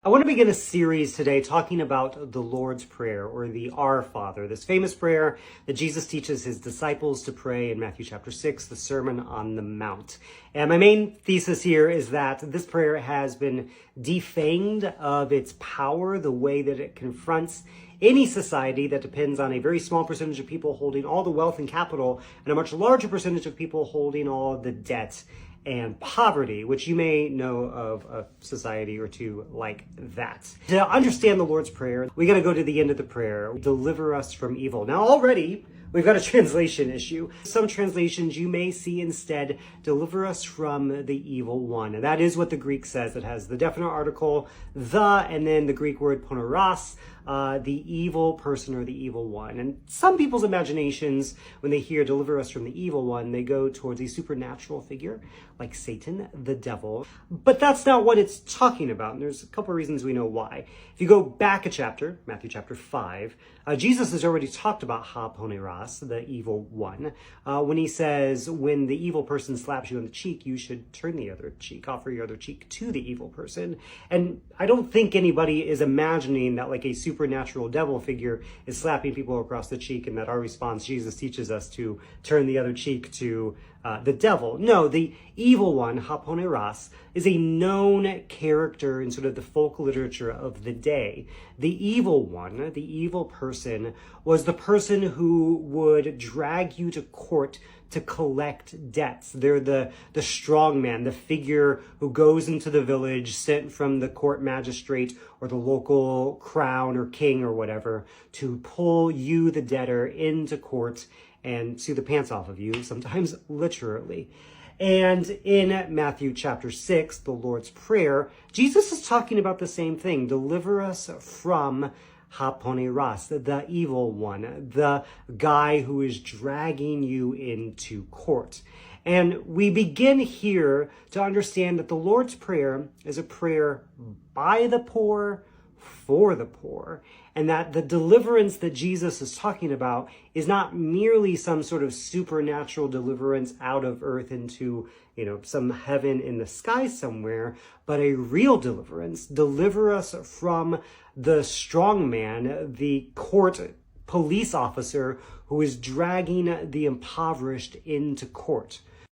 I want to begin a series today talking about the Lord's Prayer, or the Our Father, this famous prayer that Jesus teaches his disciples to pray in Matthew chapter 6, the Sermon on the Mount. And my main thesis here is that this prayer has been defanged of its power, the way that it confronts any society that depends on a very small percentage of people holding all the wealth and capital, and a much larger percentage of people holding all the debt and poverty, which you may know of a society or two like that. To understand the Lord's Prayer, we got to go to the end of the prayer. Deliver us from evil. Now already, we've got a translation issue. Some translations you may see instead, deliver us from the evil one. And that is what the Greek says. It has the definite article, the, and then the Greek word poneros, the evil person or the evil one. And some people's imaginations, when they hear deliver us from the evil one, they go towards a supernatural figure like Satan, the devil. But that's not what it's talking about. And there's a couple of reasons we know why. If you go back a chapter, Matthew chapter 5, Jesus has already talked about ha poneros, the evil one, when he says, when the evil person slaps you on the cheek, you should turn the other cheek, offer your other cheek to the evil person. And I don't think anybody is imagining that like a supernatural devil figure is slapping people across the cheek, and that our response, Jesus teaches us to turn the other cheek to the devil. No, the evil one, ha poneros, is a known character in sort of the folk literature of the day. The evil one, the evil person, was the person who would drag you to court to collect debts. They're the strong man, the figure who goes into the village sent from the court magistrate or the local crown or king or whatever to pull you, the debtor, into court and sue the pants off of you, sometimes literally. And in Matthew chapter 6, the Lord's Prayer, Jesus is talking about the same thing. Deliver us from ha poneros, the evil one, the guy who is dragging you into court. And we begin here to understand that the Lord's Prayer is a prayer by the poor, for the poor, and that the deliverance that Jesus is talking about is not merely some sort of supernatural deliverance out of earth into, some heaven in the sky somewhere, but a real deliverance. Deliver us from the strong man, the court police officer who is dragging the impoverished into court.